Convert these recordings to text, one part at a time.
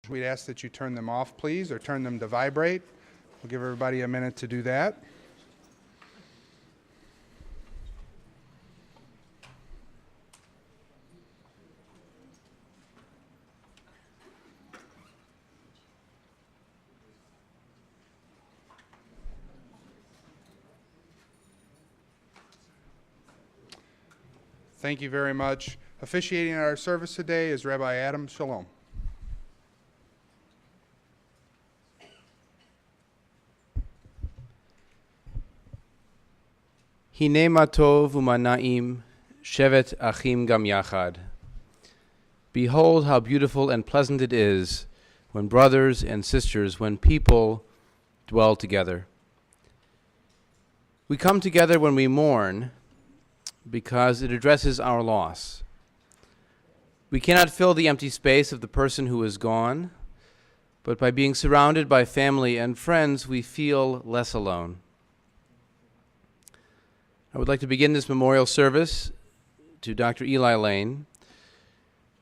We'd ask that you turn them off, please, or turn them to vibrate. We'll give everybody a minute to do that. Thank you very much. Officiating our service today is Rabbi Adam Shalom. Hine ma tov u'manaim, shevet achim gam yachad. Behold how beautiful and pleasant it is when brothers and sisters, when people dwell together. We come together when we mourn because it addresses our loss. We cannot fill the empty space of the person who is gone, but by being surrounded by family and friends, we feel less alone. I would like to begin this memorial service to Dr. Eli Lane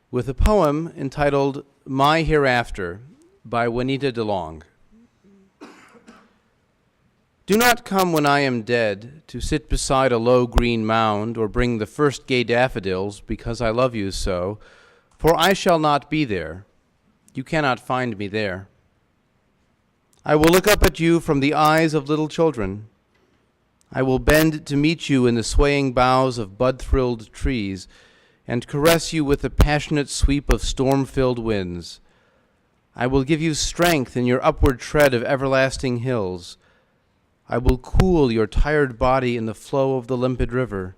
with a poem entitled My Hereafter by Juanita DeLong. Do not come when I am dead to sit beside a low green mound or bring the first gay daffodils because I love you so, for I shall not be there. You cannot find me there. I will look up at you from the eyes of little children. I will bend to meet you in the swaying boughs of bud-thrilled trees and caress you with the passionate sweep of storm-filled winds. I will give you strength in your upward tread of everlasting hills. I will cool your tired body in the flow of the limpid river.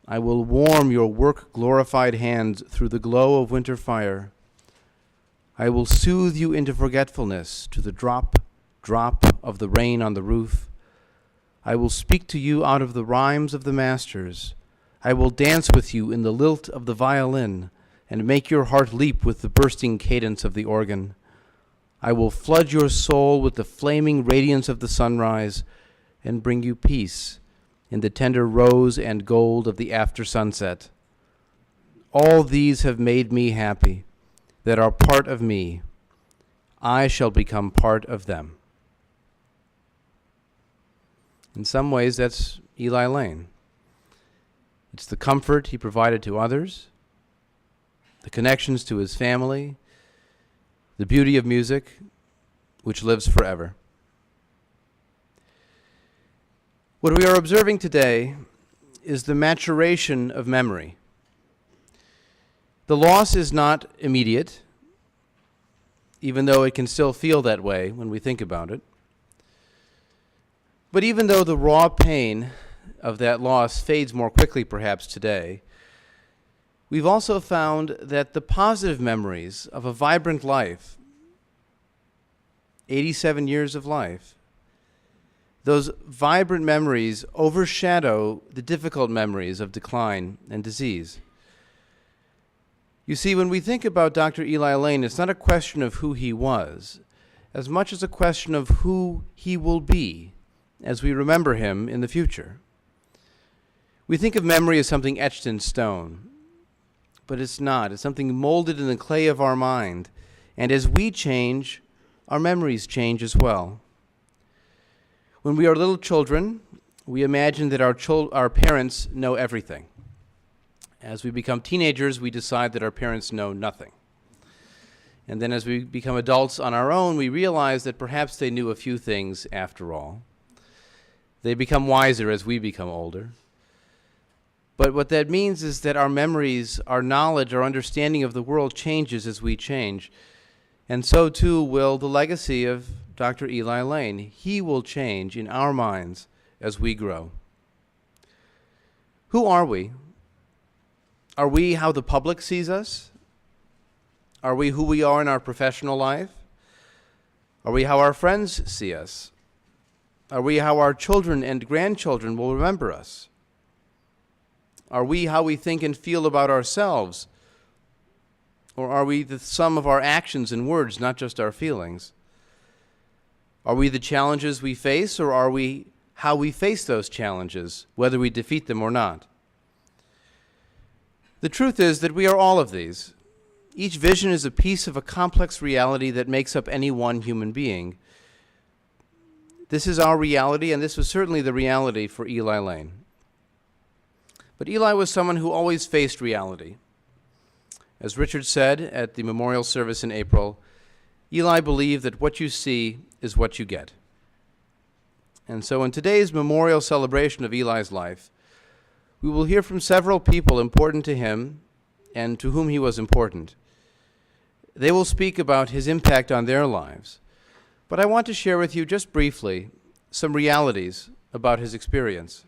I will warm your work-glorified hands through the glow of winter fire. I will soothe you into forgetfulness to the drop, drop of the rain on the roof. I will speak to you out of the rhymes of the masters. I will dance with you in the lilt of the violin and make your heart leap with the bursting cadence of the organ. I will flood your soul with the flaming radiance of the sunrise and bring you peace in the tender rose and gold of the after sunset. All these have made me happy, that are part of me. I shall become part of them. In some ways, that's Eli Lane. It's the comfort he provided to others, the connections to his family, the beauty of music, which lives forever. What we are observing today is the maturation of memory. The loss is not immediate, even though it can still feel that way when we think about it. But even though the raw pain of that loss fades more quickly perhaps today, we've also found that the positive memories of a vibrant life, 87 years of life, those vibrant memories overshadow the difficult memories of decline and disease. You see, when we think about Dr. Eli Lane, it's not a question of who he was, as much as a question of who he will be as we remember him in the future. We think of memory as something etched in stone, but it's not. It's something molded in the clay of our mind. And as we change, our memories change as well. When we are little children, we imagine that our parents know everything. As we become teenagers, we decide that our parents know nothing. And then as we become adults on our own, we realize that perhaps they knew a few things after all. They become wiser as we become older. But what that means is that our memories, our knowledge, our understanding of the world changes as we change. And so too will the legacy of Dr. Eli Lane. He will change in our minds as we grow. Who are we? Are we how the public sees us? Are we who we are in our professional life? Are we how our friends see us? Are we how our children and grandchildren will remember us? Are we how we think and feel about ourselves? Or are we the sum of our actions and words, not just our feelings? Are we the challenges we face, or are we how we face those challenges, whether we defeat them or not? The truth is that we are all of these. Each vision is a piece of a complex reality that makes up any one human being. This is our reality, and this was certainly the reality for Eli Lane. But Eli was someone who always faced reality. As Richard said at the memorial service in April, Eli believed that what you see is what you get. And so in today's memorial celebration of Eli's life, we will hear from several people important to him and to whom he was important. They will speak about his impact on their lives. But I want to share with you just briefly some realities about his experience.